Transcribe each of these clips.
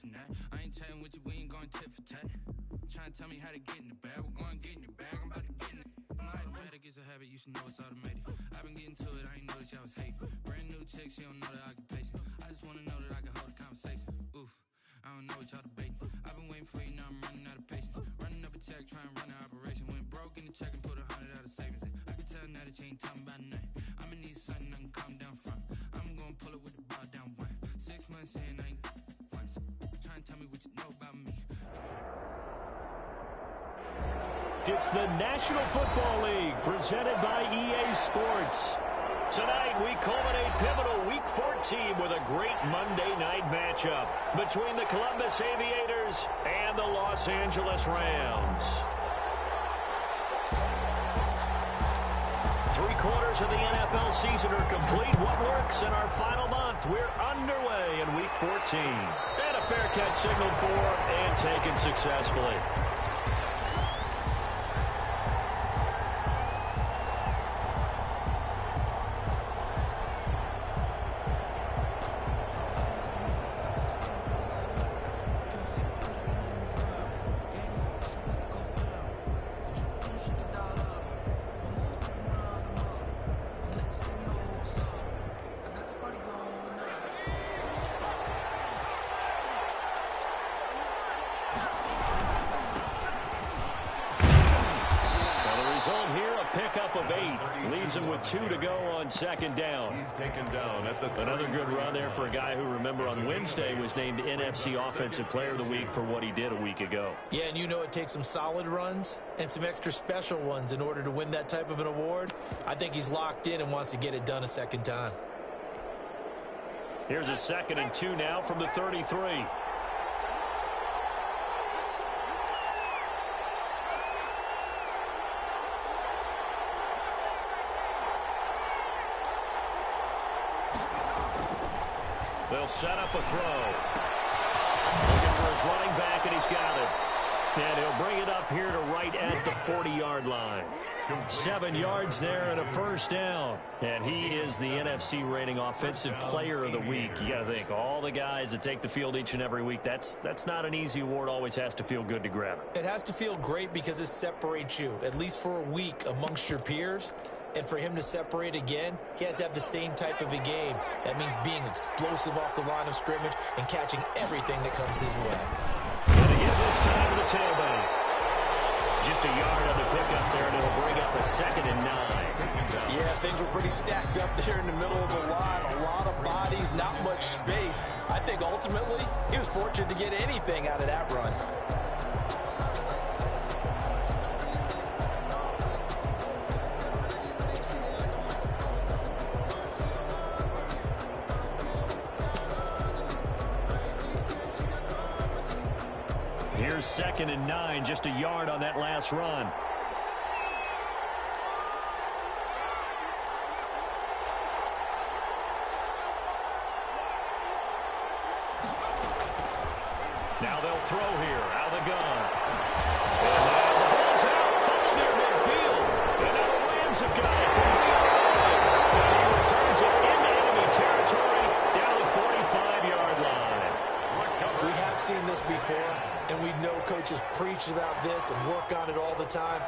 from that. I ain't chatting with you, we ain't going tit for tat. Trying to tell me how to get in the bag. We're going to get in the bag, I'm about to get in it. Automatic is a habit, you should know it's automated. I've been getting to it, I ain't noticed y'all was hating. Brand new chick, she don't know the occupation. I just wanna know that I can hold a conversation. Oof, I don't know what y'all debating. I've been waiting for you, now I'm running out of patience. Running up a check, trying to run an operation. Went broke in the check and put 100 out of savings in. I can tell now that you ain't talking about nothing. I'ma need something I can calm down from. I'm gonna pull it with the bar down one. 6 months in, I ain't once. Trying to tell me what you know about me. It's the National Football League presented by EA Sports. Tonight, we culminate pivotal Week 14 with a great Monday night matchup between the Columbus Aviators and the Los Angeles Rams. 3/4 of the NFL season are complete. What works in our final month? We're underway in Week 14. And a fair catch signaled for and taken successfully. With 2 to go on second down. He's taken down at the Another good run there for a guy who, remember, on Wednesday was named NFC Offensive Player of the Week for what he did a week ago. Yeah, and you know it takes some solid runs and some extra special ones in order to win that type of an award. I think he's locked in and wants to get it done a second time. Here's a 2nd and 2 now from the 33. They'll set up a throw. Looking for his running back, and he's got it. And he'll bring it up here to right at the 40-yard line. 7 yards there and a first down. And he is the NFC rating Offensive Player of the Week. You got to think, all the guys that take the field each and every week, that's not an easy award. Always has to feel good to grab it. It has to feel great because it separates you, at least for a week, amongst your peers. And for him to separate again, he has to have the same type of a game. That means being explosive off the line of scrimmage and catching everything that comes his way. And again this time to the tailback. Just a yard on the pickup there, and it'll bring up a 2nd and 9. Yeah, things were pretty stacked up there in the middle of the line. A lot of bodies, not much space. I think ultimately he was fortunate to get anything out of that run. Here's 2nd and 9, just a yard on that last run. Now they'll throw here, out of the gun. And now the ball's out, fouled near midfield. And now the Rams have got it. And he returns it into enemy territory down the 45-yard line. We have seen this before, and we know coaches preach about this and work on it all the time.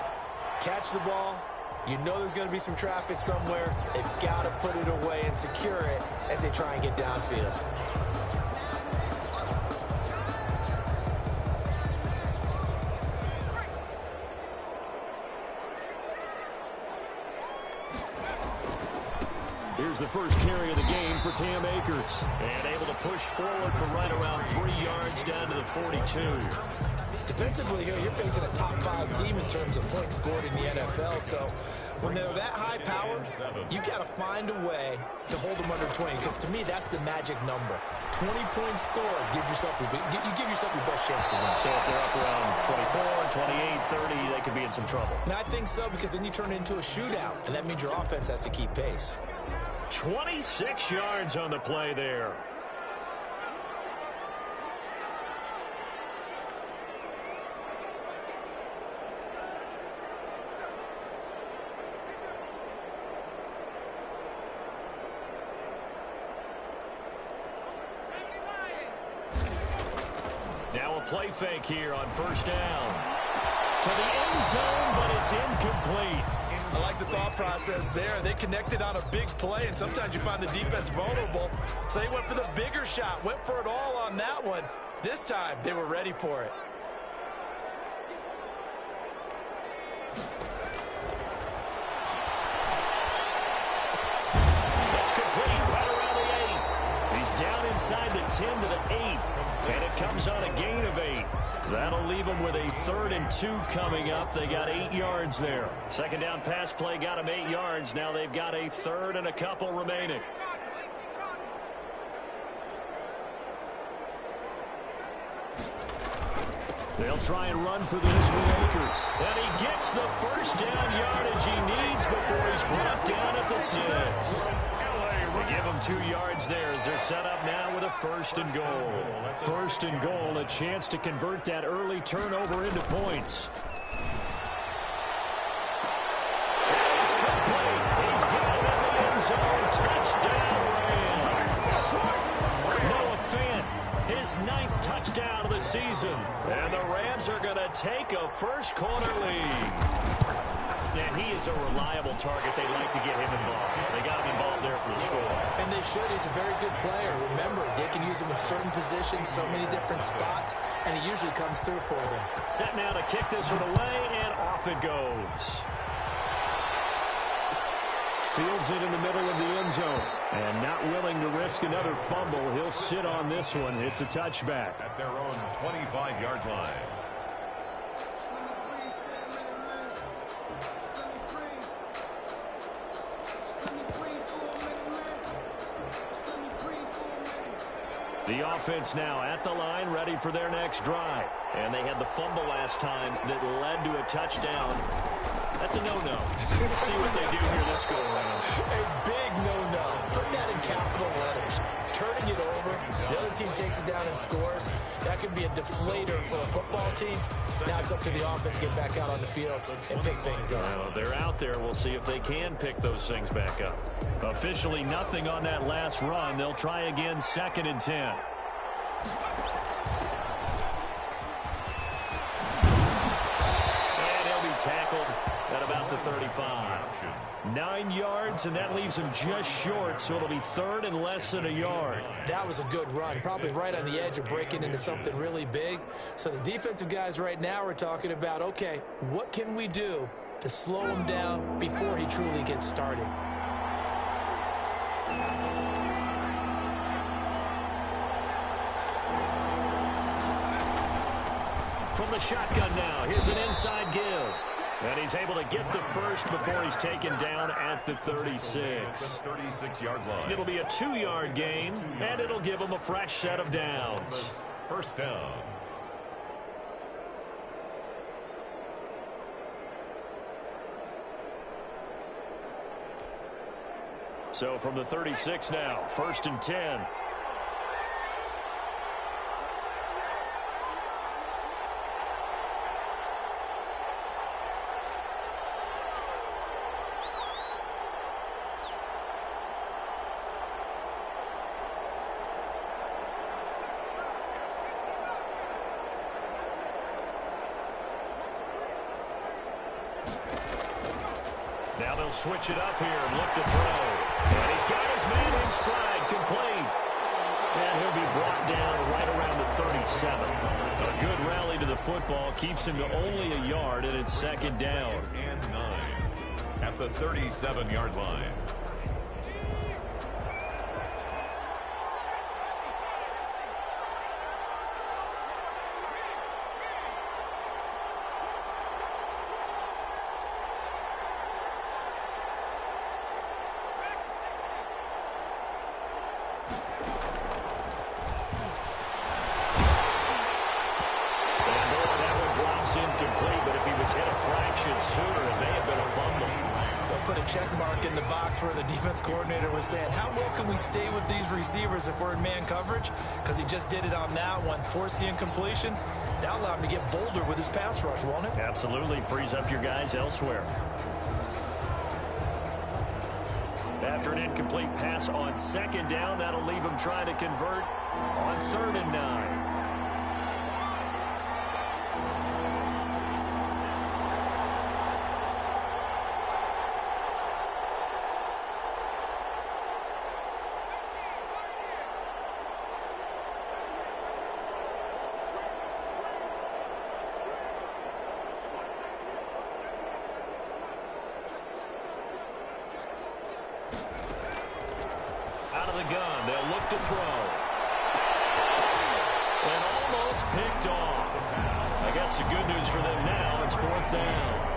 Catch the ball. You know there's going to be some traffic somewhere. They've got to put it away and secure it as they try and get downfield. Here's the first carry of the game for Cam Akers. And able to push forward for right around 3 yards down to the 42. Defensively here, you're facing a top-5 team in terms of points scored in the NFL. So when they're that high-powered, you've got to find a way to hold them under 20. Because to me, that's the magic number. 20 points scored gives yourself you give yourself your best chance to win. So if they're up around 24, 28, 30, they could be in some trouble. And I think so, because then you turn it into a shootout, and that means your offense has to keep pace. 26 yards on the play there. play fake here on first down. To the end zone, but it's incomplete. I like the thought process there. They connected on a big play, and sometimes you find the defense vulnerable. So they went for the bigger shot, went for it all on that one. This time, they were ready for it. That's complete right around the 8. He's down inside the 10 to the 8, and it comes on a gain of 8. That'll leave them with a 3rd and 2 coming up. They got 8 yards there. Second down pass play got them 8 yards. Now they've got a 3rd and a couple remaining. They'll try and run for this with Akers. And he gets the first down yardage he needs before he's brought down at the 6. They give him 2 yards there as they're set up now with a 1st and goal. 1st and goal, a chance to convert that early turnover into points. It's complete. He's got it in the end zone. Touchdown, Rams. Noah Fant, his 9th touchdown of the season. And the Rams are going to take a first-quarter lead. And he is a reliable target. They like to get him involved. They got him involved there for the score. And they should. He's a very good player. Remember, they can use him in certain positions, so many different spots, and he usually comes through for them. Set now to kick this one away, and off it goes. Fields it in the middle of the end zone. And not willing to risk another fumble. He'll sit on this one. It's a touchback. At their own 25-yard line. The offense now at the line, ready for their next drive. And they had the fumble last time that led to a touchdown. That's a no-no. We'll see what they do here this go-around. A big no-no. Put that in capital letters. Turning it over, the other team takes it down and scores. That could be a deflator for a football team. Now it's up to the offense to get back out on the field and pick things up. Well, they're out there. We'll see if they can pick those things back up. Officially nothing on that last run. They'll try again, 2nd and 10. And he'll be tackled at about the 35. 9 yards, and that leaves him just short, so it'll be 3rd and less than a yard. That was a good run, probably right on the edge of breaking into something really big. So the defensive guys right now are talking about, okay, what can we do to slow him down before he truly gets started? From the shotgun now, here's an inside give. And he's able to get the first before he's taken down at the 36. 36-yard line. It'll be a 2-yard gain, and it'll give him a fresh set of downs. First down. So from the 36 now, 1st and 10. Now they'll switch it up here and look to throw. And he's got his man in stride, complete. And he'll be brought down right around the 37. A good rally to the football keeps him to only a yard, and it's 2nd down. And 9 at the 37-yard line. Incomplete, but if he was hit a fraction sooner, it may have been a fumble. They'll put a check mark in the box where the defense coordinator was saying, how well can we stay with these receivers if we're in man coverage? Because he just did it on that one, forced the incompletion. That'll allow him to get bolder with his pass rush, won't it? Absolutely. Frees up your guys elsewhere. After an incomplete pass on 2nd down, that'll leave him trying to convert on 3rd and 9. gun. They'll look to throw. And almost picked off. I guess the good news for them now, it's 4th down.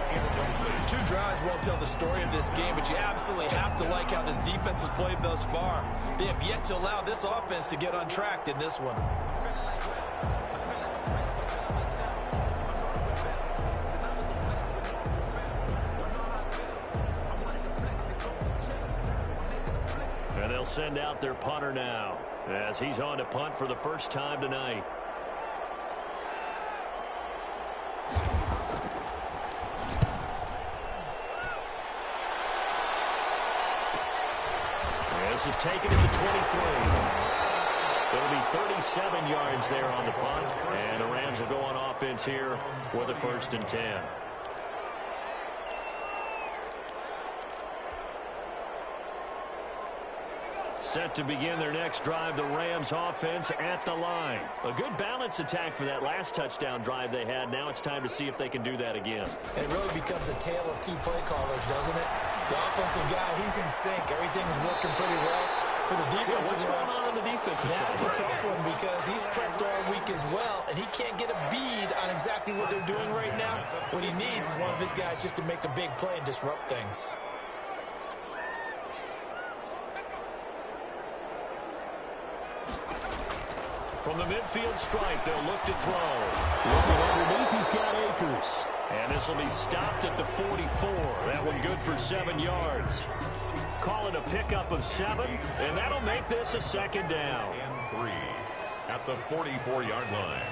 2 drives won't tell the story of this game, but you absolutely have to like how this defense has played thus far. They have yet to allow this offense to get untracked in this one. And they'll send out their punter now, as he's on to punt for the first time tonight. This is taken at the 23. It'll be 37 yards there on the punt, and the Rams will go on offense here with a 1st and 10. Set to begin their next drive, the Rams offense at the line. A good balance attack for that last touchdown drive they had. Now it's time to see if they can do that again. It really becomes a tale of 2 play callers, doesn't it? The offensive guy, he's in sync. Everything's working pretty well. For the defensive what's going on the defensive side? That's a tough one because he's prepped all week as well, and he can't get a bead on exactly what they're doing right now. What he needs is one of his guys just to make a big play and disrupt things. From the midfield stripe, they'll look to throw. Looking underneath, he's got Akers. And this will be stopped at the 44. That one good for 7 yards. Call it a pickup of 7, and that'll make this a 2nd down. And 3 at the 44-yard line.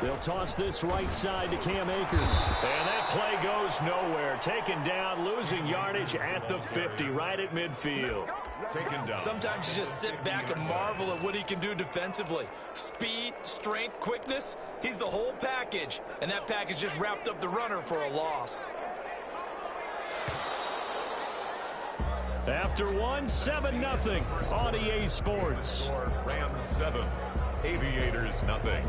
They'll toss this right side to Cam Akers. And that play goes nowhere. Taken down, losing yardage at the 50, right at midfield. Taken down. Sometimes you just sit back and marvel at what he can do defensively. Speed, strength, quickness, he's the whole package. And that package just wrapped up the runner for a loss. After 7-0 on EA Sports. Rams 7, Aviators nothing.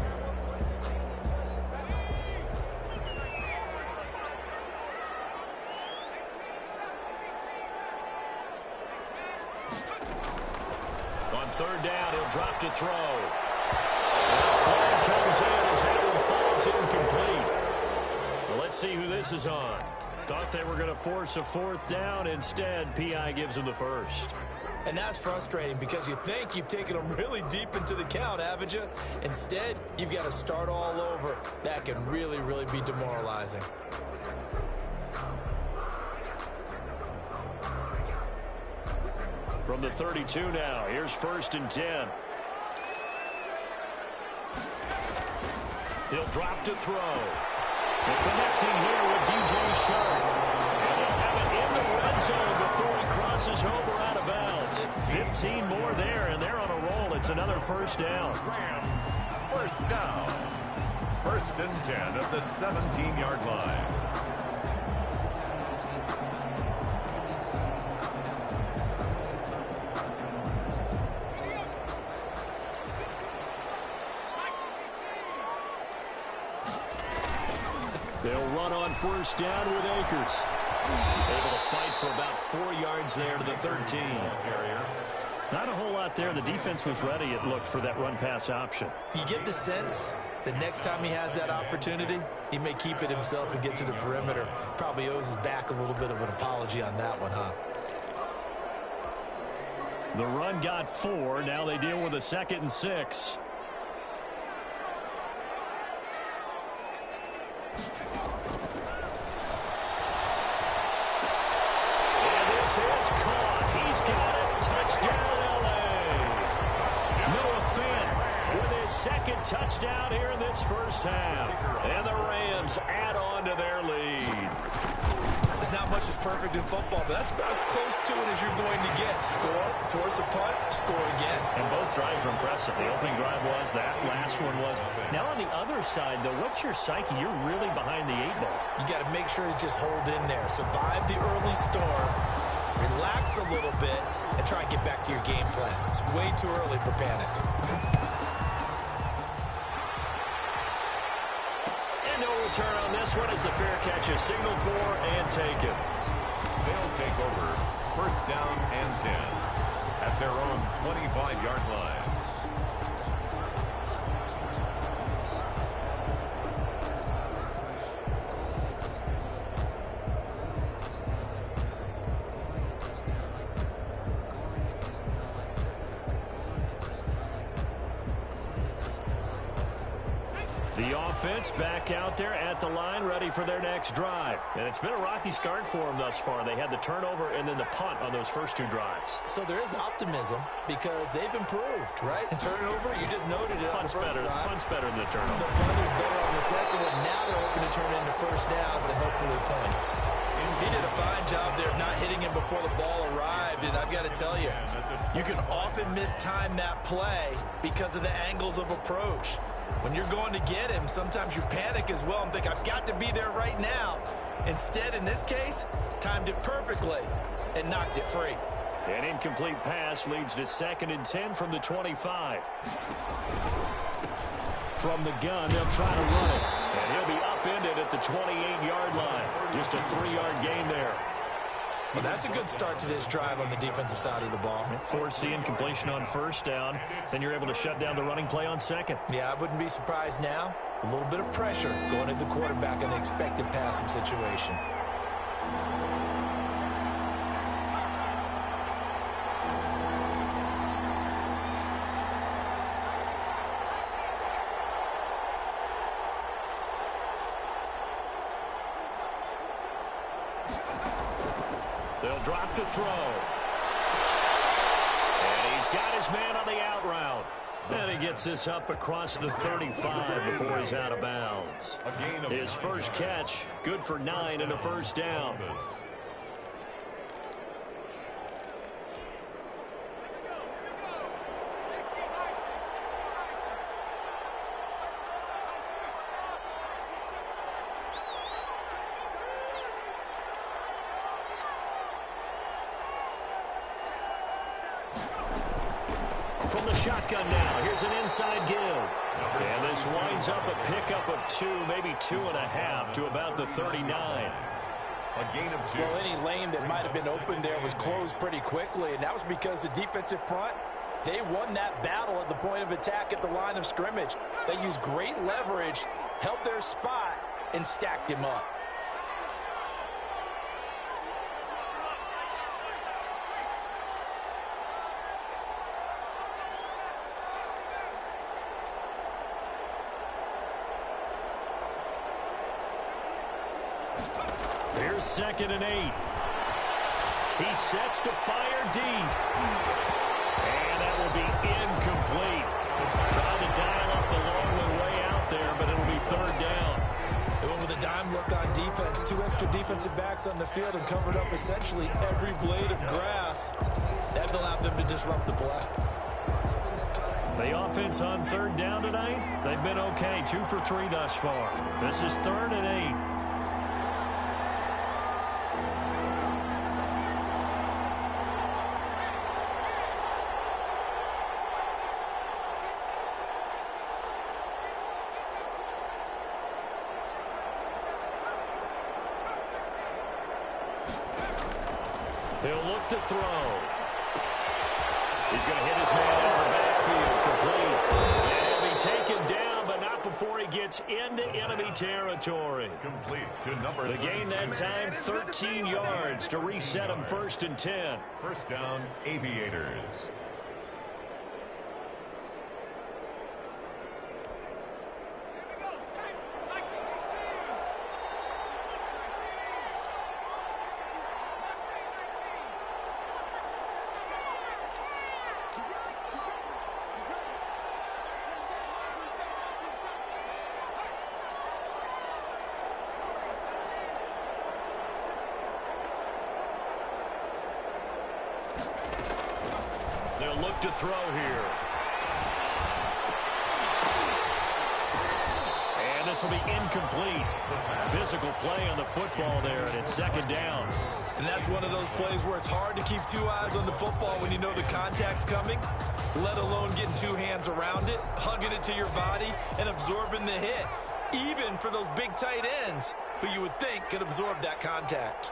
On 3rd down, he'll drop to throw. And the flag comes in as that one falls incomplete. Well, let's see who this is on. Thought they were going to force a 4th down. Instead, P.I. gives them the 1st. And that's frustrating because you think you've taken them really deep into the count, haven't you? Instead, you've got to start all over. That can really, really be demoralizing. From the 32 now, here's 1st and 10. He'll drop to throw. They're connecting here with DJ Shark. And they'll have it in the red zone before he crosses over out of bounds. 15 more there, and they're on a roll. It's another 1st down. Rams, 1st down. 1st and 10 at the 17-yard line. They'll run on 1st down with Akers. Able to fight for about 4 yards there to the 13. Not a whole lot there. The defense was ready, it looked, for that run-pass option. You get the sense that next time he has that opportunity, he may keep it himself and get to the perimeter. Probably owes his back a little bit of an apology on that one, huh? The run got 4. Now they deal with a 2nd and 6. Is caught. He's got it. Touchdown, L.A. Noah Fant with his 2nd touchdown here in this 1st half. And the Rams add on to their lead. There's not much that's perfect in football, but that's about as close to it as you're going to get. Score, force a punt, score again. And both drives were impressive. The opening drive was, that last one was. Now on the other side, though, what's your psyche? You're really behind the 8 ball. You got to make sure to just hold in there. Survive the early storm. Relax a little bit and try and get back to your game plan. It's way too early for panic. And no return on this one as the fair catch is signaled for and taken. They'll take over 1st down and 10. at their own 25-yard line. The offense back out there at the line, ready for their next drive. And it's been a rocky start for them thus far. They had the turnover and then the punt on those first two drives. So there is optimism because they've improved, right? Turnover, you just noted it. Punt's better. Punt's better than the turnover. The punt is better on the second one. Now they're hoping to turn into first downs and hopefully points. He did a fine job there of not hitting him before the ball arrived, and I've got to tell you, you can often mistime that play because of the angles of approach. When you're going to get him, sometimes you panic as well and think, I've got to be there right now. Instead, in this case, timed it perfectly and knocked it free. An incomplete pass leads to 2nd and 10 from the 25. From the gun, they'll try to run it. And he'll be upended at the 28-yard line. Just a 3-yard gain there. Well, that's a good start to this drive on the defensive side of the ball. Forcing completion on first down. Then you're able to shut down the running play on second. Yeah, I wouldn't be surprised now. A little bit of pressure going at the quarterback in an expected passing situation. They'll drop to throw. And he's got his man on the out route. And he gets this up across the 35 before he's out of bounds. His first catch, good for 9 and a first down. From the shotgun now, here's an inside give. And this winds up a pickup of 2, maybe 2.5 to about the 39. A gain of 2. Well, any lane that might have been open there was closed pretty quickly, and that was because the defensive front, they won that battle at the point of attack at the line of scrimmage. They used great leverage, held their spot, and stacked him up. Here's 2nd and 8. He sets to fire deep. And that will be incomplete. Trying to dial up the long way out there, but it'll be 3rd down. They went with a dime look on defense. 2 extra defensive backs on the field and covered up essentially every blade of grass. That allowed them to disrupt the play. The offense on 3rd down tonight, they've been okay. 2 for 3 thus far. This is 3rd and 8. He'll look to throw. He's going to hit his man out of the backfield. Complete. And he'll be taken down, but not before he gets into enemy territory. Complete to number The gain that time, 13 yards to reset him 1st and 10. First down, Aviators. They'll look to throw here. And this will be incomplete. Physical play on the football there, and it's 2nd down. And that's one of those plays where it's hard to keep 2 eyes on the football when you know the contact's coming, let alone getting 2 hands around it, hugging it to your body, and absorbing the hit, even for those big tight ends who you would think could absorb that contact.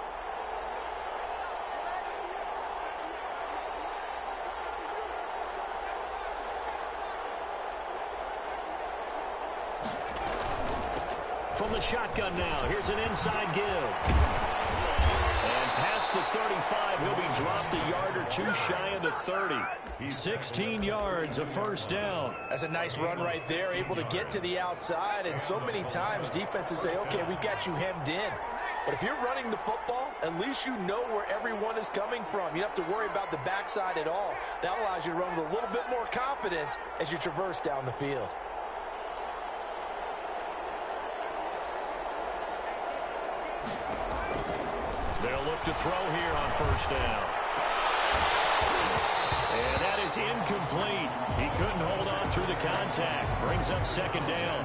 From the shotgun now, here's an inside give. And past the 35, he'll be dropped a yard or two shy of the 30. 16 yards, a first down. That's a nice run right there, able to get to the outside. And so many times defenses say, okay, we got you hemmed in. But if you're running the football, at least you know where everyone is coming from. You don't have to worry about the backside at all. That allows you to run with a little bit more confidence as you traverse down the field. They'll look to throw here on first down. And that is incomplete. He couldn't hold on through the contact. Brings up second down.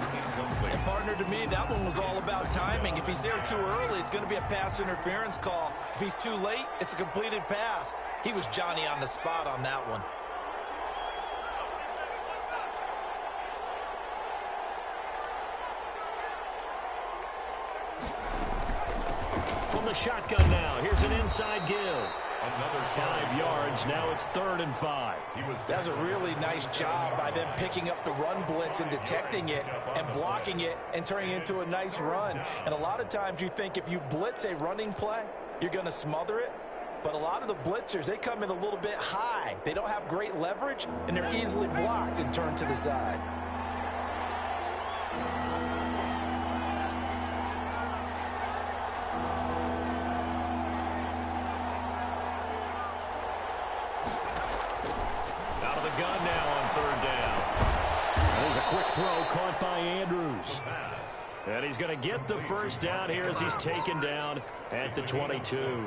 And partner, to me, that one was all about timing. If he's there too early, it's going to be a pass interference call. If he's too late, it's a completed pass. He was Johnny on the spot on that one. From the shotgun now, here's an inside give. Another 5 yards. Now it's 3rd and 5. That's a really nice job by them picking up the run blitz and detecting it and blocking it and turning it into a nice run. And a lot of times you think if you blitz a running play, you're going to smother it. But a lot of the blitzers, they come in a little bit high. They don't have great leverage, and they're easily blocked and turned to the side. Gun now on 3rd down. There's a quick throw caught by Andrews. And he's going to get the first down here as he's taken down at the 22.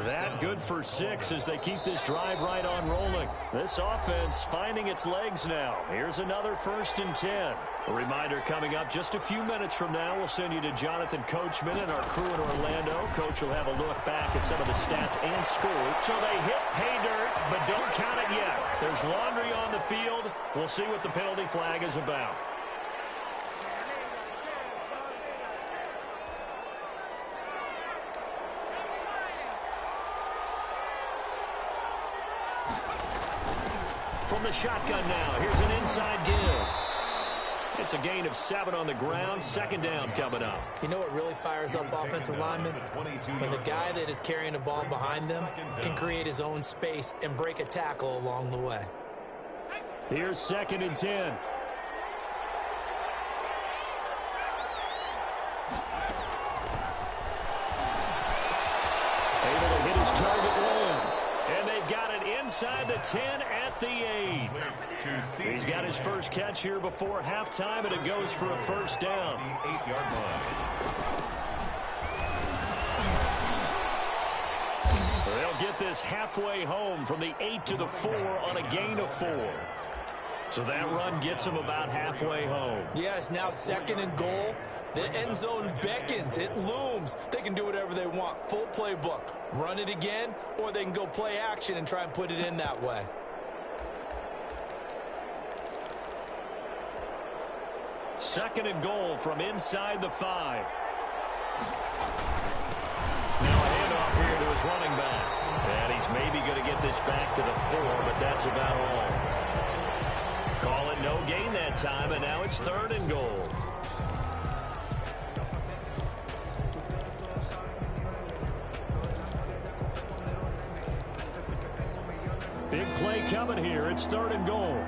That good for 6 as they keep this drive right on rolling. This offense finding its legs now. Here's another 1st and 10. A reminder coming up just a few minutes from now. We'll send you to Jonathan Coachman and our crew in Orlando. Coach will have a look back at some of the stats and score. So they hit pay dirt, but don't count it yet. There's laundry on the field. We'll see what the penalty flag is about. From the shotgun now, here's an inside give. It's a gain of 7 on the ground. 2nd down coming up. You know what really fires up offensive linemen? When the guy that is carrying the ball behind them can create his own space and break a tackle along the way. Here's 2nd and 10. Able to hit his target long. And they've got it inside the 10 at the 8. He's got his first catch here before halftime, and it goes for a first down. 8-yard line. They'll get this halfway home from the 8 to the 4 on a gain of 4. So that run gets them about halfway home. Yeah, it's now 2nd and goal. The end zone beckons. It looms. They can do whatever they want. Full playbook. Run it again, or they can go play action and try and put it in that way. Second and goal from inside the 5. Now a handoff here to his running back. And he's maybe going to get this back to the 4, but that's about all. Call it no gain that time, and now it's 3rd and goal. Big play coming here. It's 3rd and goal.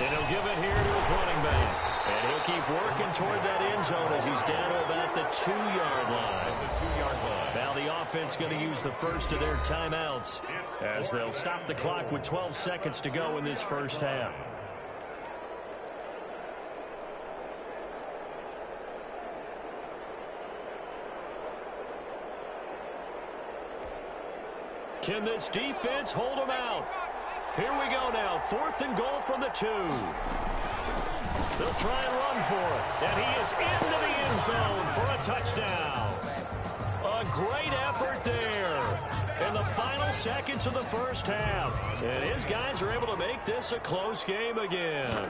And he'll give it here to his running back. And he'll keep working toward that end zone as he's down to about the 2-yard line. Now the offense going to use the first of their timeouts as they'll stop the clock with 12 seconds to go in this first half. Can this defense hold them out? Here we go now. 4th and goal from the 2. They'll try and run for it. And he is into the end zone for a touchdown. A great effort there in the final seconds of the first half. And his guys are able to make this a close game again.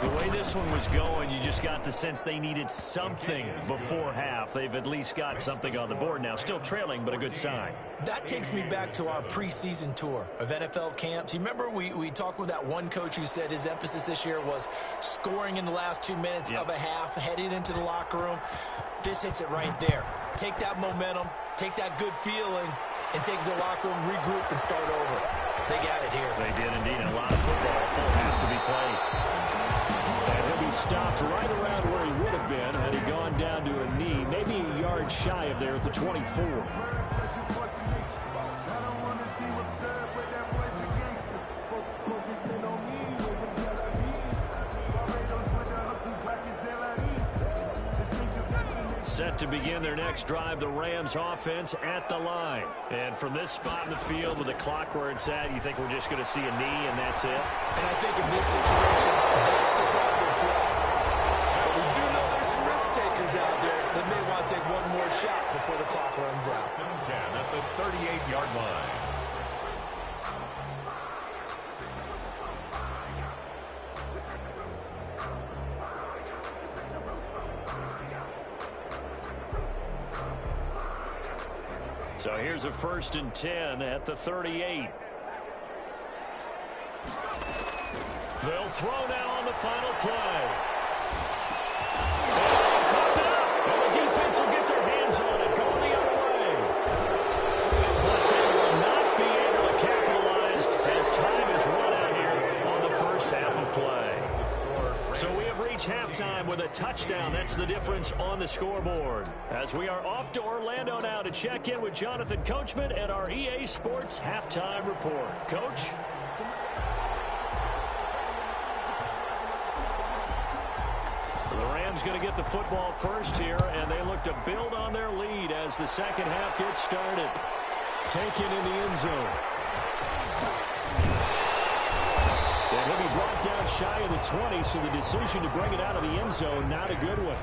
The way this one was going, you just got the sense they needed something before half. They've at least got something on the board now. Still trailing, but a good sign. That takes me back to our preseason tour of NFL camps. You remember we talked with that one coach who said his emphasis this year was scoring in the last 2 minutes of a half, heading into the locker room. This hits it right there. Take that momentum, take that good feeling, and take it to the locker room, regroup, and start over. They got it here. They did indeed. A lot of football, full half to be played. And he'll be stopped right around where he would have been had he gone down to a knee, maybe a yard shy of there at the 24. Set to begin their next drive, the Rams offense at the line. And from this spot in the field with the clock where it's at, you think we're just going to see a knee and that's it? And I think in this situation, that's the proper play. But we do know there's some risk takers out there that may want to take one more shot before the clock runs out. 10 at the 38-yard line. So here's a 1st and 10 at the 38. They'll throw now on the final play. And caught it up. And the defense will get their hands on it, going the other way. But they will not be able to capitalize as time is run out here on the first half of play. So we have reached halftime with a touchdown. That's the difference on the scoreboard. As we are off to Orlando now to check in with Jonathan Coachman and our EA Sports Halftime Report. Coach? The Rams going to get the football first here, and they look to build on their lead as the second half gets started. Taken in the end zone. And he'll be brought down shy of the 20, so the decision to bring it out of the end zone, not a good one.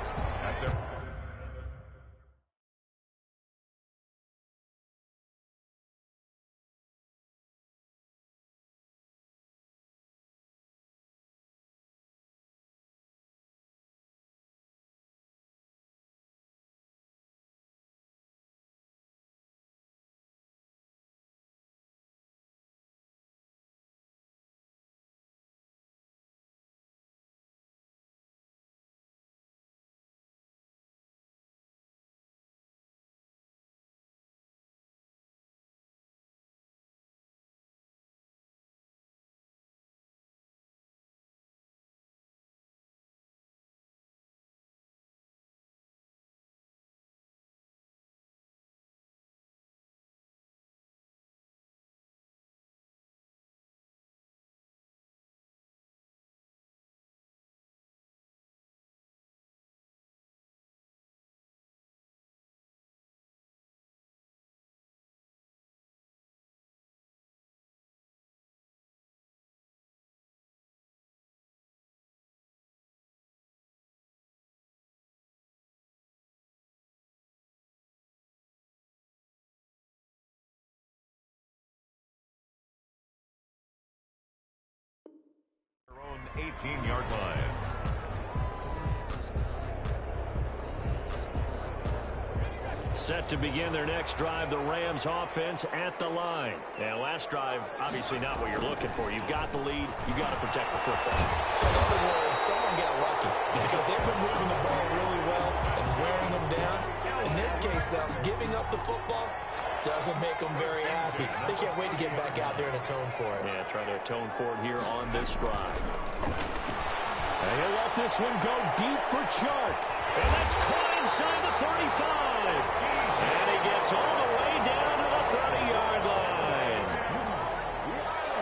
Their own 18-yard line. Set to begin their next drive, the Rams offense at the line. And last drive, obviously not what you're looking for. You've got the lead. You've got to protect the football. So in other words, someone got lucky because they've been moving the ball really well and wearing them down. In this case, though, giving up the football doesn't make them very happy. They can't wait to get back out there and atone for it. Yeah, trying to atone for it here on this drive. And he'll let this one go deep for Chark. And that's caught inside the 35. And he gets all the way down to the 30-yard line.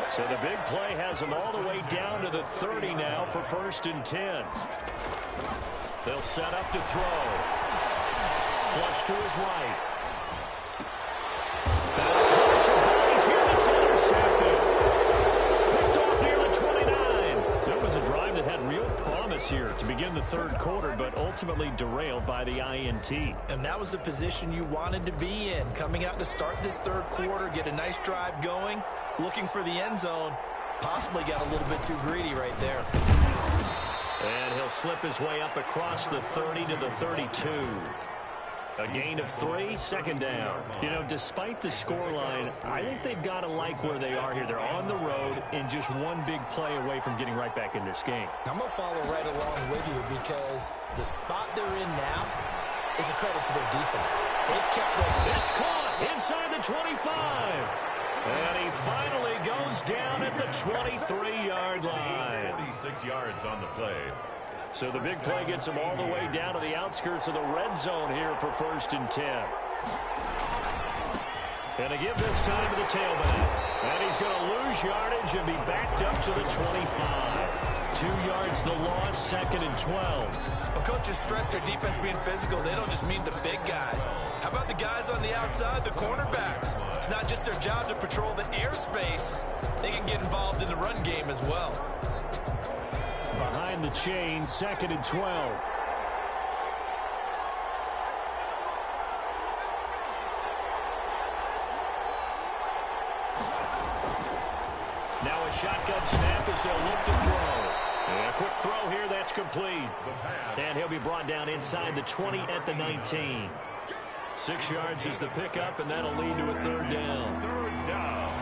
So the big play has him all the way down to the 30 now for 1st and 10. They'll set up to throw. Flush to his right. It's intercepted. Picked off near the 29. So it was a drive that had real promise here to begin the third quarter, but ultimately derailed by the INT. And that was the position you wanted to be in. Coming out to start this third quarter, get a nice drive going, looking for the end zone. Possibly got a little bit too greedy right there. And he'll slip his way up across the 30 to the 32. A gain of 3, second down. You know, despite the scoreline, I think they've got to like where they are here. They're on the road and just one big play away from getting right back in this game. I'm going to follow right along with you because the spot they're in now is a credit to their defense. They've kept their... It's caught inside the 25. And he finally goes down at the 23-yard line. 46 yards on the play. So the big play gets him all the way down to the outskirts of the red zone here for 1st and 10. And to give this time to the tailback. And he's going to lose yardage and be backed up to the 25. 2 yards the loss, 2nd and 12. Well, coaches stress their defense being physical. They don't just mean the big guys. How about the guys on the outside, the cornerbacks? It's not just their job to patrol the airspace. They can get involved in the run game as well. Behind the chain, 2nd and 12. Now a shotgun snap as they'll look to throw. And a quick throw here, that's complete. And he'll be brought down inside the 20 at the 19. 6 yards is the pickup, and that'll lead to a 3rd down. 3rd down.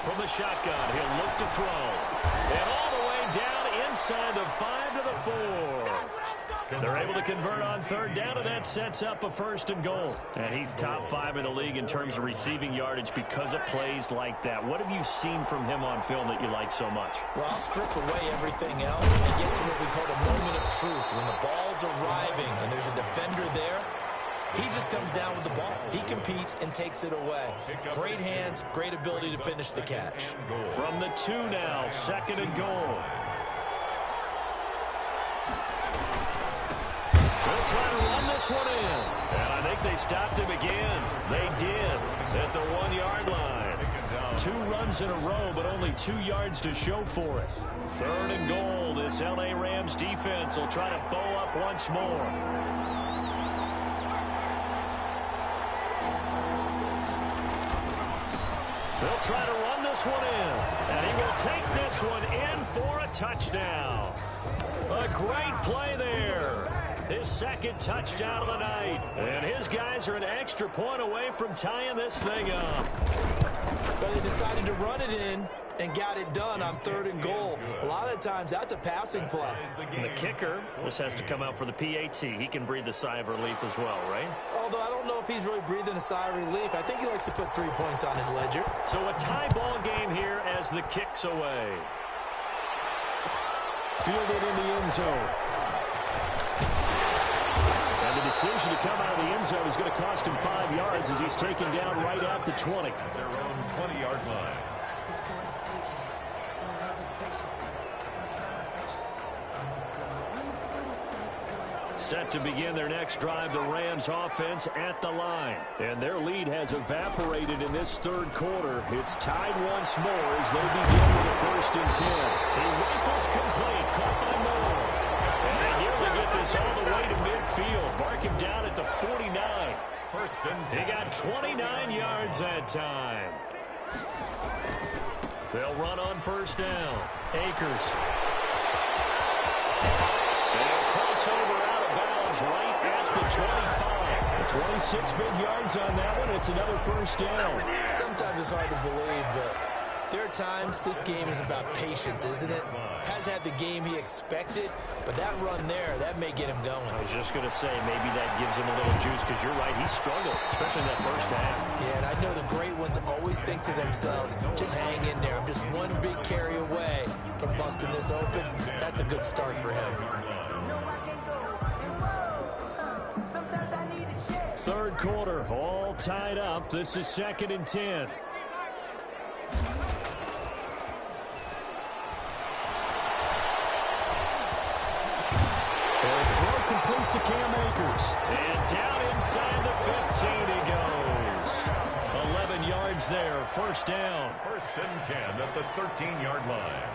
From the shotgun, he'll look to throw. And all the way down inside the 5 to the 4. They're able to convert on 3rd down, and that sets up a 1st and goal. And he's top 5 in the league in terms of receiving yardage because of plays like that. What have you seen from him on film that you like so much? Well, I'll strip away everything else and get to what we call the moment of truth. When the ball's arriving and there's a defender there, he just comes down with the ball. He competes and takes it away. Great hands, great ability to finish the catch. From the 2 now, 2nd and goal. They'll try to run this one in. And I think they stopped him again. They did at the 1-yard line. 2 runs in a row, but only 2 yards to show for it. 3rd and goal. This L.A. Rams defense will try to bow up once more. They'll try to run this one in. And he will take this one in for a touchdown. A great play there. His 2nd touchdown of the night. And his guys are an extra point away from tying this thing up. But they decided to run it in and got it done on 3rd and goal. A lot of times, that's a passing play. And the kicker, this has to come out for the PAT. He can breathe a sigh of relief as well, right? Although I don't know if he's really breathing a sigh of relief. I think he likes to put 3 points on his ledger. So a tie ball game here as the kick's away. Fielded in the end zone. And the decision to come out of the end zone is going to cost him 5 yards as he's taken down right at the 20. At their own 20-yard line. Set to begin their next drive, the Rams offense at the line. And their lead has evaporated in this 3rd quarter. It's tied once more as they begin with a 1st and 10. He rifles complete, caught by Moore. And they nearly get this all the way to midfield. Mark him down at the 49. 1st and 10. He got 29 yards that time. They'll run on 1st down. Akers. And crossover out of bounds right at the 25. 26 big yards on that one. It's another 1st down. Sometimes it's hard to believe, but there are times this game is about patience, isn't it? Has had the game he expected, but that run there, that may get him going. I was just going to say, maybe that gives him a little juice, because you're right, he struggled, especially in that 1st half. Yeah, and I know the great ones always think to themselves, just hang in there. I'm just one big carry away from busting this open. That's a good start for him. 3rd quarter, all tied up. This is 2nd and 10. Complete to Cam Akers. And down inside the 15 he goes. 11 yards there, 1st down. 1st and 10 at the 13-yard line.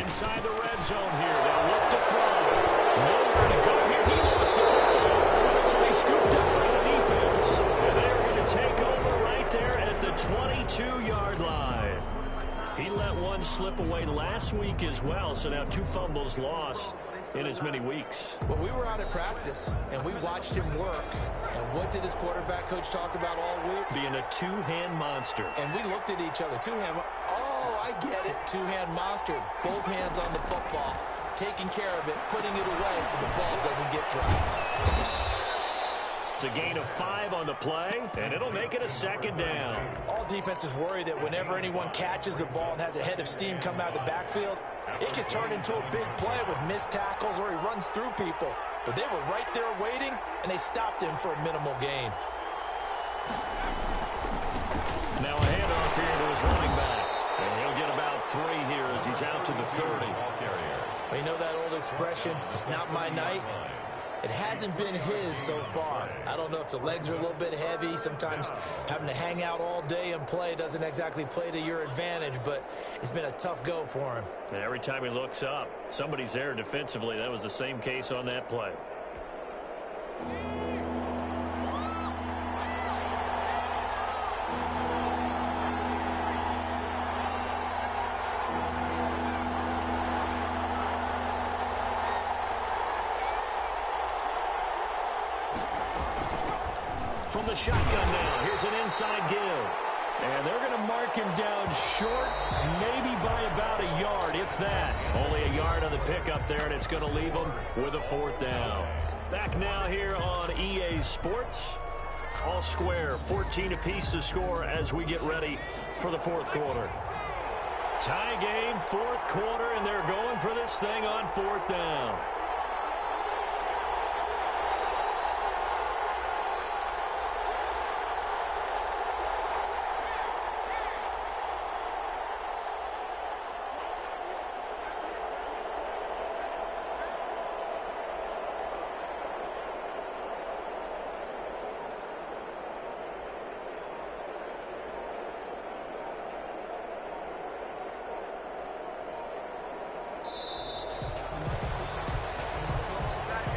Inside the red zone here. They'll look to throw. Nowhere to go here. He lost the ball. So he scooped up by the defense. And they're going to take over right there at the 22-yard line. He let one slip away last week as well, so now 2 fumbles lost in as many weeks. Well, we were out at practice, and we watched him work. And what did his quarterback coach talk about all week? Being a two-hand monster. And we looked at each other. Two-hand. Oh, I get it. Two-hand monster. Both hands on the football. Taking care of it, putting it away so the ball doesn't get dropped. It's a gain of 5 on the play, and it'll make it a 2nd down. All defenses worry that whenever anyone catches the ball and has a head of steam come out of the backfield, it can turn into a big play with missed tackles or he runs through people. But they were right there waiting, and they stopped him for a minimal gain. Now a handoff here to his running back. And he'll get about 3 here as he's out to the 30. Well, you know that old expression, it's not my night? It hasn't been his so far. I don't know if the legs are a little bit heavy. Sometimes having to hang out all day and play doesn't exactly play to your advantage, but it's been a tough go for him. And every time he looks up, somebody's there defensively. That was the same case on that play. From the shotgun now, here's an inside give. And they're going to mark him down short, maybe by about a yard, if that. Only a yard on the pickup there, and it's going to leave him with a 4th down. Back now here on EA Sports. All square, 14 apiece to score as we get ready for the 4th quarter. Tie game, 4th quarter, and they're going for this thing on 4th down.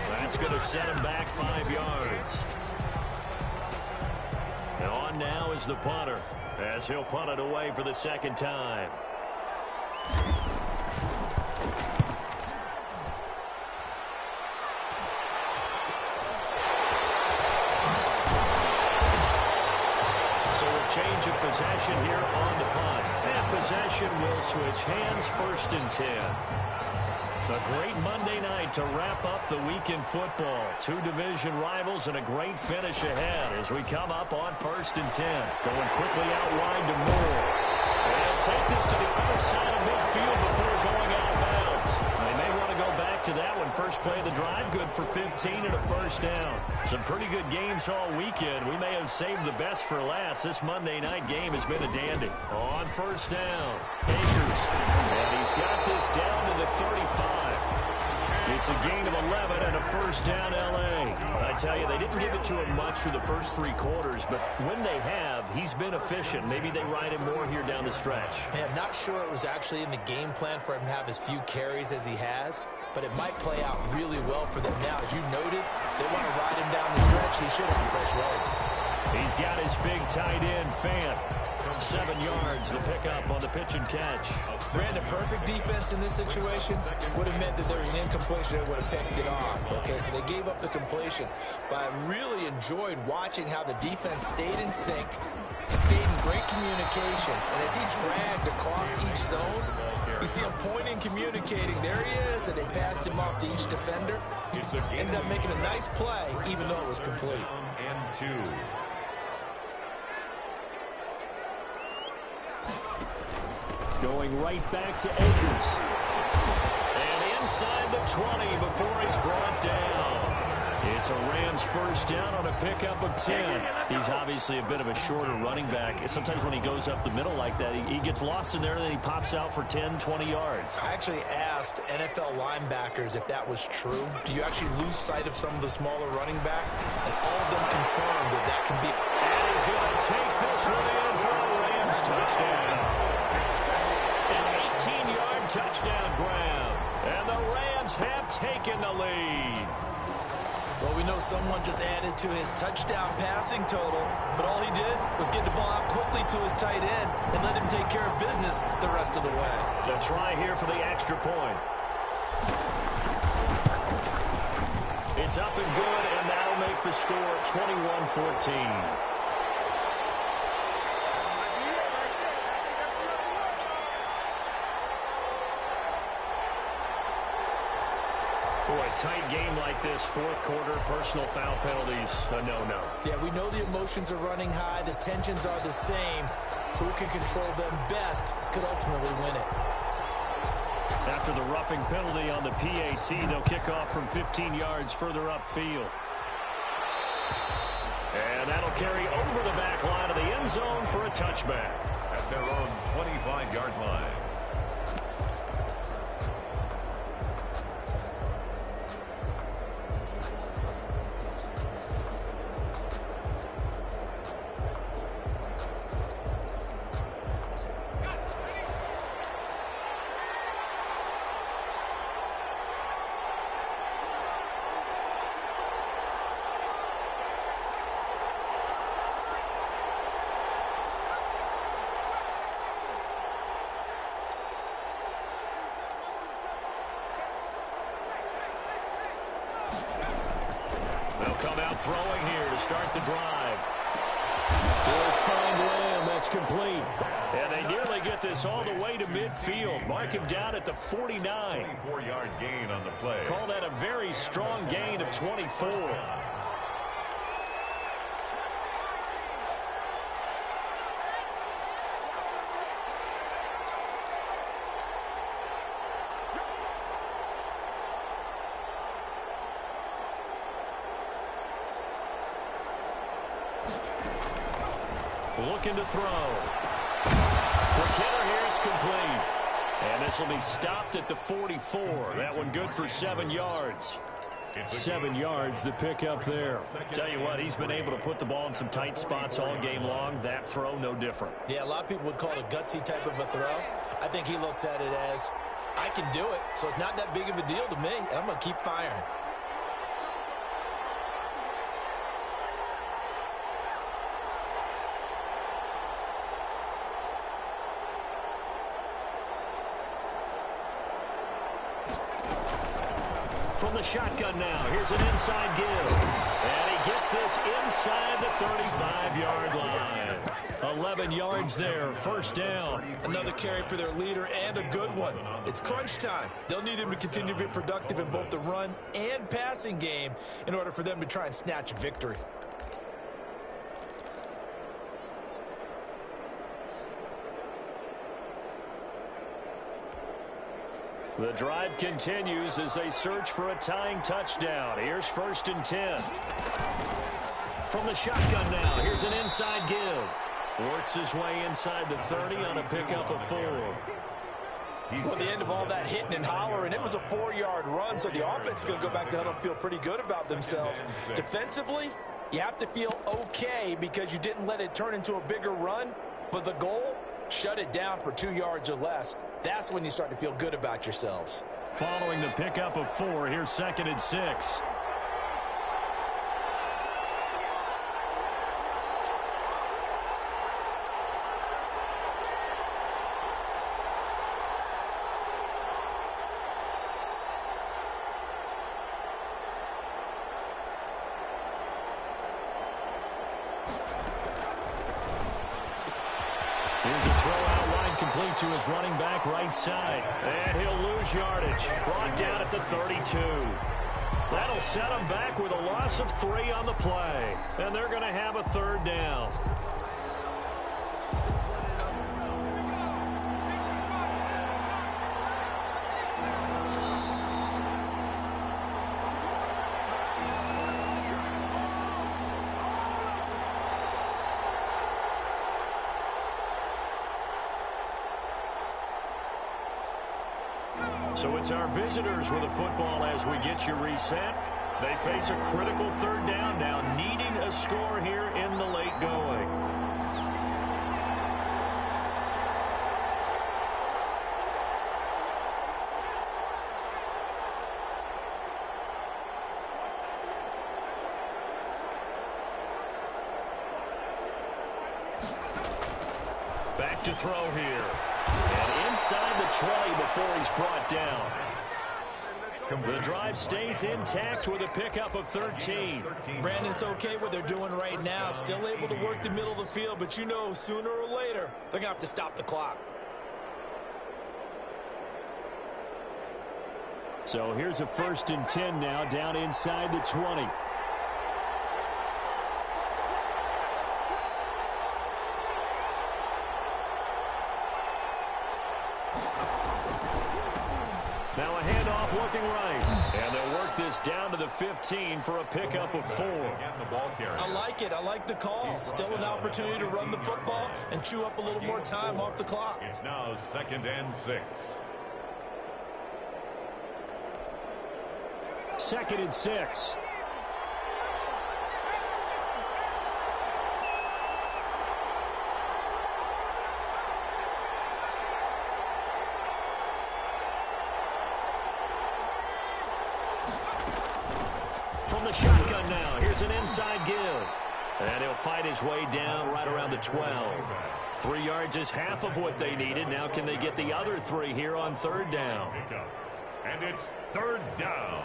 That's going to set him back 5 yards. And on now is the punter, as he'll punt it away for the 2nd time. So a change of possession here on the punt. And possession will switch hands, 1st and 10. A great Monday night to wrap up the week in football. 2 division rivals and a great finish ahead as we come up on 1st and 10. Going quickly out wide to Moore. And take this to the other side of midfield before going out of bounds. They may want to go back to that one. First play of the drive, good for 15 and a 1st down. Some pretty good games all weekend. We may have saved the best for last. This Monday night game has been a dandy. On 1st down, Akers. And he's got this down to the 35. It's a gain of 11 and a 1st down, L.A. I tell you, they didn't give it to him much through the first 3 quarters, but when they have, he's been efficient. Maybe they ride him more here down the stretch. Yeah, I'm not sure it was actually in the game plan for him to have as few carries as he has, but it might play out really well for them now. As you noted, they want to ride him down the stretch. He should have fresh legs. He's got his big tight end, Fant. 7 yards, the pickup on the pitch and catch. Brandon, perfect defense in this situation would have meant that there was an incompletion that would have picked it off. Okay, so they gave up the completion. But I really enjoyed watching how the defense stayed in sync, stayed in great communication. And as he dragged across each zone, you see him pointing, communicating. There he is, and they passed him off to each defender. Ended up making a nice play, even though it was complete. And 2. Going right back to Akers. And inside the 20 before he's brought down. It's a Rams 1st down on a pickup of 10. He's obviously a bit of a shorter running back. Sometimes when he goes up the middle like that, he gets lost in there and then he pops out for 10, 20 yards. I actually asked NFL linebackers if that was true. Do you actually lose sight of some of the smaller running backs? And all of them confirmed that that can be. And he's going to take this one in for a Rams touchdown. An 18-yard touchdown grab. And the Rams have taken the lead. Well, we know someone just added to his touchdown passing total, but all he did was get the ball out quickly to his tight end and let him take care of business the rest of the way. A try here for the extra point. It's up and good, and that'll make the score 21-14. Boy, a tight game like this, fourth quarter, personal foul penalties, a no-no. Yeah, we know the emotions are running high. The tensions are the same. Who can control them best could ultimately win it. After the roughing penalty on the PAT, they'll kick off from 15 yards further upfield. And that'll carry over the back line of the end zone for a touchback. At their own 25-yard line. Throwing here to start the drive. They'll find Lamb. That's complete. And they nearly get this all the way to midfield. Mark him down at the 49. 24-yard gain on the play. Call that a very strong gain of 24. Looking to throw. For Kidder here, it's complete. And this will be stopped at the 44. That one good for 7 yards. 7 yards, the pickup there. Tell you what, he's been able to put the ball in some tight spots all game long. That throw, no different. Yeah, a lot of people would call it a gutsy type of a throw. I think he looks at it as, I can do it, so it's not that big of a deal to me, and I'm going to keep firing. From the shotgun now, here's an inside give. And he gets this inside the 35-yard line. 11 yards there, first down. Another carry for their leader and a good one. It's crunch time. They'll need him to continue to be productive in both the run and passing game in order for them to try and snatch a victory. The drive continues as they search for a tying touchdown. Here's first and 10. From the shotgun now, here's an inside give. Works his way inside the 30 on a pickup of 4. Well, the end of all that hitting and hollering, it was a 4-yard run, so the offense is going to go back to huddle and feel pretty good about themselves. Defensively, you have to feel okay because you didn't let it turn into a bigger run, but the goal, shut it down for 2 yards or less. That's when you start to feel good about yourselves. Following the pickup of 4, here's second and 6. Here's a throw out wide complete to his running back right side. And he'll lose yardage. Brought down at the 32. That'll set him back with a loss of 3 on the play. And they're going to have a third down. So it's our visitors with a football as we get you reset. They face a critical third down now, needing a score here in the late going. Back to throw here. And inside the 20 before he's brought down. The drive stays intact with a pickup of 13. Brandon, it's okay what they're doing right now. Still able to work the middle of the field, but you know sooner or later they're going to have to stop the clock. So here's a 1st and 10 now down inside the 20. Now a handoff looking right. And they'll work this down to the 15 for a pickup of 4. I like it. I like the call. Still an opportunity to run the football and chew up a little more time off the clock. It's now 2nd and 6. 2nd and 6. From the shotgun now, here's an inside give. And he'll fight his way down right around the 12. 3 yards is half of what they needed. Now can they get the other 3 here on 3rd down? And it's 3rd down.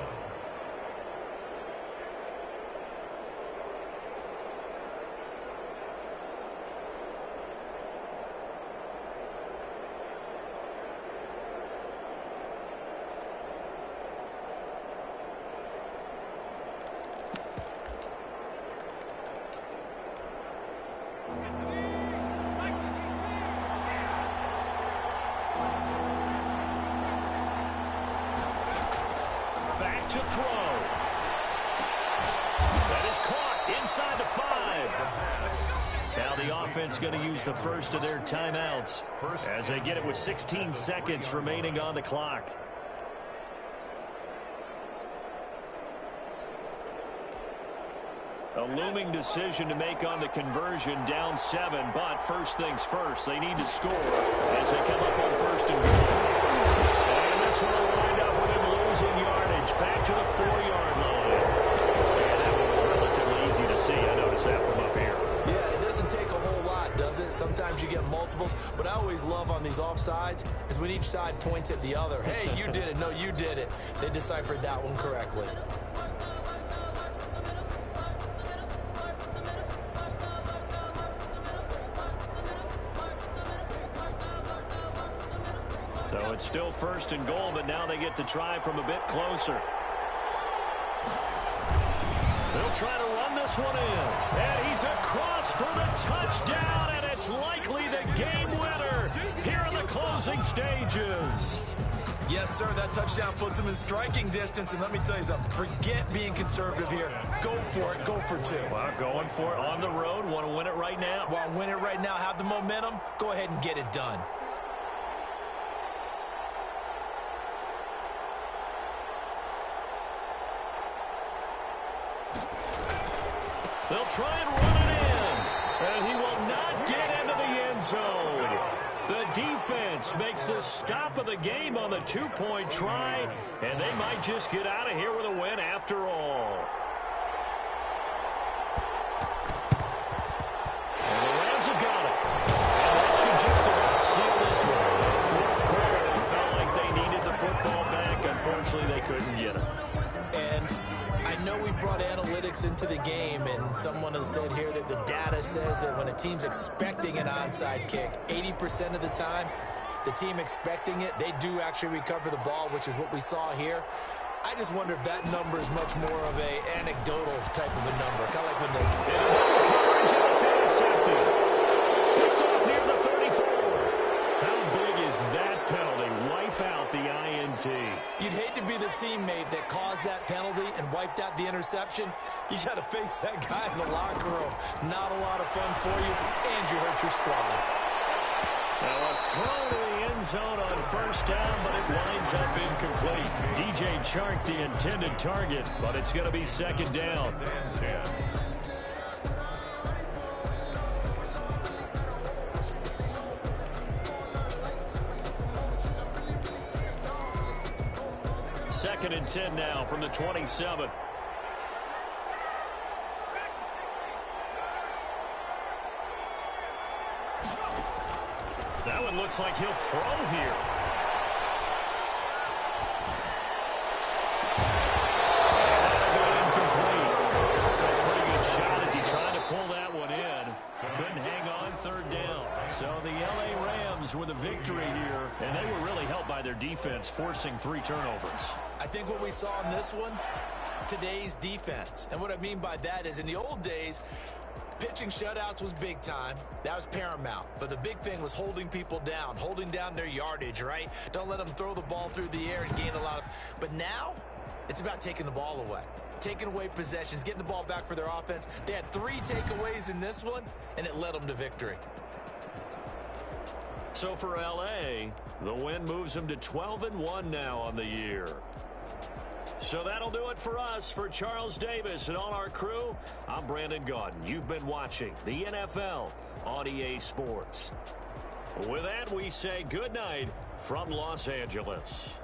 To throw. That is caught inside the 5. Now the offense going to use the first of their timeouts as they get it with 16 seconds remaining on the clock. A looming decision to make on the conversion, down 7, but first things first, they need to score as they come up on 1st and goal. And this one will wind up with him losing yardage back to the 4-yard line. And that one was relatively easy to see. I noticed that from up here. Yeah, it doesn't take a whole lot, does it? Sometimes you get multiples. What I always love on these offsides is when each side points at the other. Hey, you did it. No, you did it. They deciphered that one correctly. So it's still 1st and goal, but now they get to try from a bit closer. They'll try to run this one in. And he's across for the touchdown, and it's likely the game winner here in the closing stages. Yes, sir, that touchdown puts him in striking distance, and let me tell you something. Forget being conservative here. Go for it. Go for 2. Well, going for it on the road. Want to win it right now? Want to win it right now, have the momentum, go ahead and get it done. They'll try and run it in, and he will not get into the end zone. The defense makes the stop of the game on the 2-point try, and they might just get out of here with a win after all. And the Rams have got it. And that should just about seal this one. In the 4th quarter, it felt like they needed the football back. Unfortunately, they couldn't get it. And I know we brought analytics into the game, and someone has said here that the data says that when a team's expecting an onside kick, 80% of the time, the team expecting it, they do actually recover the ball, which is what we saw here. I just wonder if that number is much more of a anecdotal type of a number. Kind of like when they... Coverage, and it's intercepted. Picked off near the 34. How big is that penalty? Wipe out the INT. You'd hate to be the teammate that caused that penalty and wiped out the interception. You got to face that guy in the locker room. Not a lot of fun for you, and you hurt your squad. Now a throw to the end zone on 1st down, but it winds up incomplete. DJ Chark the intended target, but it's going to be 2nd down. Second and 10 now from the 27. That one looks like he'll throw here. Pretty good shot as he tried to pull that one in. Couldn't hang on third down. So the L.A. Rams with a victory here, and they were really helped by their defense, forcing 3 turnovers. I think what we saw in this one, today's defense. And what I mean by that is in the old days, pitching shutouts was big time. That was paramount. But the big thing was holding people down, holding down their yardage, right? Don't let them throw the ball through the air and gain a lot of... But now, it's about taking the ball away. Taking away possessions, getting the ball back for their offense. They had 3 takeaways in this one, and it led them to victory. So for L.A., the win moves them to 12-1 now on the year. So that'll do it for us. For Charles Davis and all our crew, I'm Brandon Gaudin. You've been watching the NFL on EA Sports. With that, we say good night from Los Angeles.